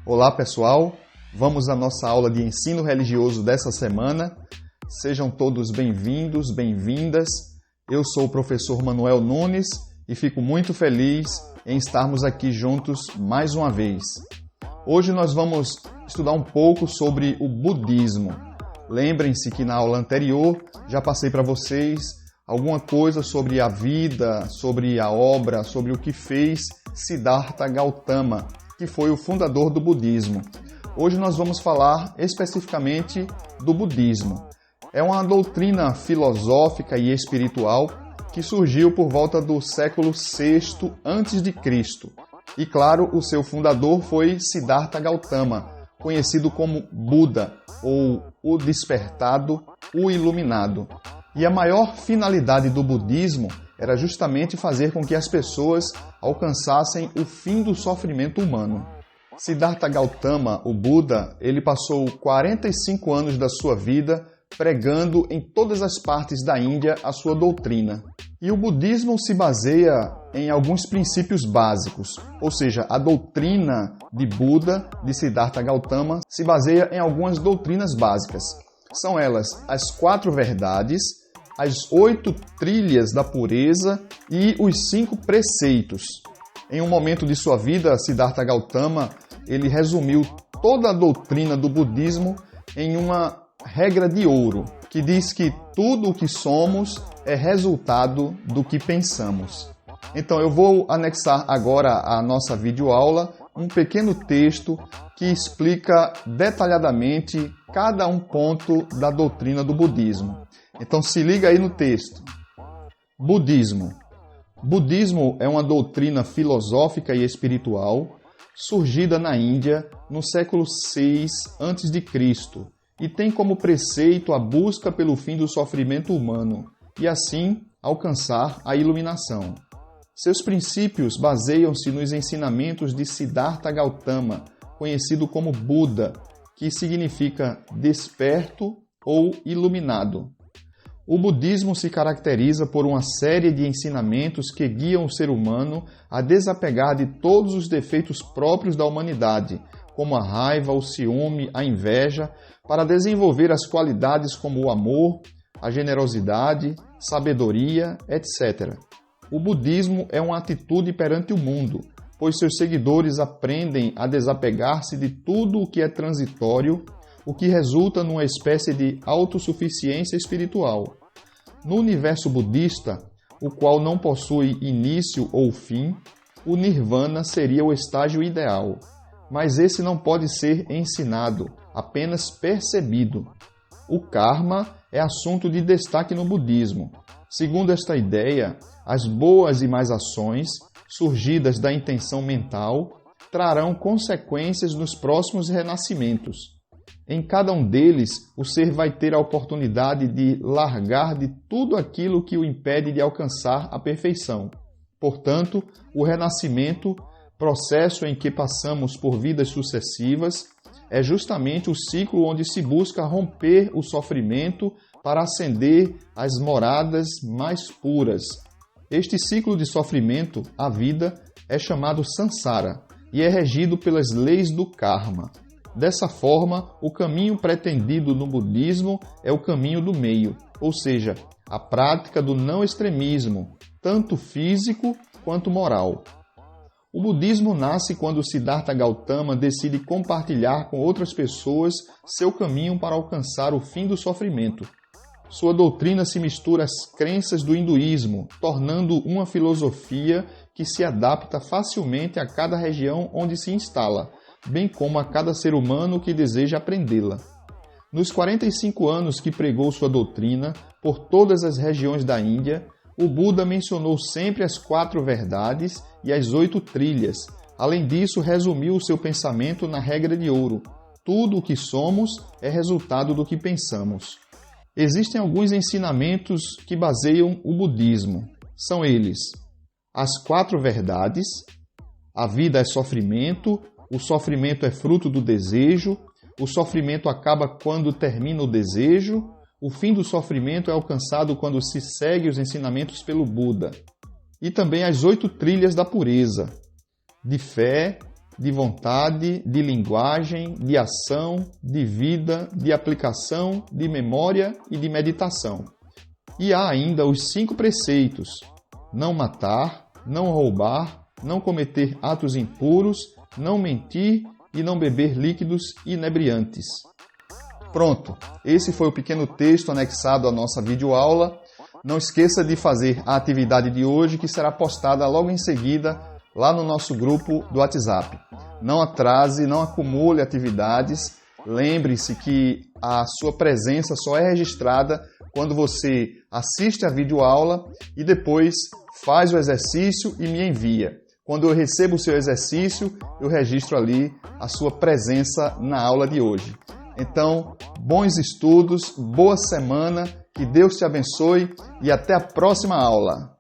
Olá pessoal, vamos à nossa aula de ensino religioso dessa semana. Sejam todos bem-vindos, bem-vindas. Eu sou o professor Manuel Nunes e fico muito feliz em estarmos aqui juntos mais uma vez. Hoje nós vamos estudar um pouco sobre o budismo. Lembrem-se que na aula anterior já passei para vocês alguma coisa sobre a vida, sobre a obra, sobre o que fez Siddhartha Gautama, que foi o fundador do budismo. Hoje nós vamos falar especificamente do budismo. É uma doutrina filosófica e espiritual que surgiu por volta do século VI a.C. E claro, o seu fundador foi Siddhartha Gautama, conhecido como Buda, ou o despertado, o iluminado. E a maior finalidade do budismo era justamente fazer com que as pessoas alcançassem o fim do sofrimento humano. Siddhartha Gautama, o Buda, ele passou 45 anos da sua vida pregando em todas as partes da Índia a sua doutrina. E o budismo se baseia em alguns princípios básicos, ou seja, a doutrina de Buda, de Siddhartha Gautama, se baseia em algumas doutrinas básicas. São elas as 4 verdades, as 8 trilhas da pureza e os 5 preceitos. Em um momento de sua vida, Siddhartha Gautama, ele resumiu toda a doutrina do budismo em uma regra de ouro, que diz que tudo o que somos é resultado do que pensamos. Então eu vou anexar agora à nossa videoaula um pequeno texto que explica detalhadamente cada um ponto da doutrina do budismo. Então se liga aí no texto. Budismo. Budismo é uma doutrina filosófica e espiritual surgida na Índia no século VI a.C. e tem como preceito a busca pelo fim do sofrimento humano e assim alcançar a iluminação. Seus princípios baseiam-se nos ensinamentos de Siddhartha Gautama, conhecido como Buda, que significa desperto ou iluminado. O budismo se caracteriza por uma série de ensinamentos que guiam o ser humano a desapegar de todos os defeitos próprios da humanidade, como a raiva, o ciúme, a inveja, para desenvolver as qualidades como o amor, a generosidade, sabedoria, etc. O budismo é uma atitude perante o mundo, pois seus seguidores aprendem a desapegar-se de tudo o que é transitório, o que resulta numa espécie de autossuficiência espiritual. No universo budista, o qual não possui início ou fim, o nirvana seria o estágio ideal, mas esse não pode ser ensinado, apenas percebido. O karma é assunto de destaque no budismo. Segundo esta ideia, as boas e más ações, surgidas da intenção mental, trarão consequências nos próximos renascimentos. Em cada um deles, o ser vai ter a oportunidade de largar de tudo aquilo que o impede de alcançar a perfeição. Portanto, o renascimento, processo em que passamos por vidas sucessivas, é justamente o ciclo onde se busca romper o sofrimento para ascender às moradas mais puras. Este ciclo de sofrimento, a vida, é chamado samsara e é regido pelas leis do karma. Dessa forma, o caminho pretendido no budismo é o caminho do meio, ou seja, a prática do não extremismo, tanto físico quanto moral. O budismo nasce quando Siddhartha Gautama decide compartilhar com outras pessoas seu caminho para alcançar o fim do sofrimento. Sua doutrina se mistura às crenças do hinduísmo, tornando uma filosofia que se adapta facilmente a cada região onde se instala, bem como a cada ser humano que deseja aprendê-la. Nos 45 anos que pregou sua doutrina por todas as regiões da Índia, o Buda mencionou sempre as 4 verdades e as 8 trilhas. Além disso, resumiu o seu pensamento na regra de ouro: tudo o que somos é resultado do que pensamos. Existem alguns ensinamentos que baseiam o budismo. São eles: as 4 verdades, a vida é sofrimento, o sofrimento é fruto do desejo, o sofrimento acaba quando termina o desejo, o fim do sofrimento é alcançado quando se segue os ensinamentos pelo Buda. E também as 8 trilhas da pureza, de fé, de vontade, de linguagem, de ação, de vida, de aplicação, de memória e de meditação. E há ainda os 5 preceitos: não matar, não roubar, não cometer atos impuros, não mentir e não beber líquidos inebriantes. Pronto, esse foi o pequeno texto anexado à nossa videoaula. Não esqueça de fazer a atividade de hoje, que será postada logo em seguida lá no nosso grupo do WhatsApp. Não atrase, não acumule atividades. Lembre-se que a sua presença só é registrada quando você assiste a videoaula e depois faz o exercício e me envia. Quando eu recebo o seu exercício, eu registro ali a sua presença na aula de hoje. Então, bons estudos, boa semana, que Deus te abençoe e até a próxima aula.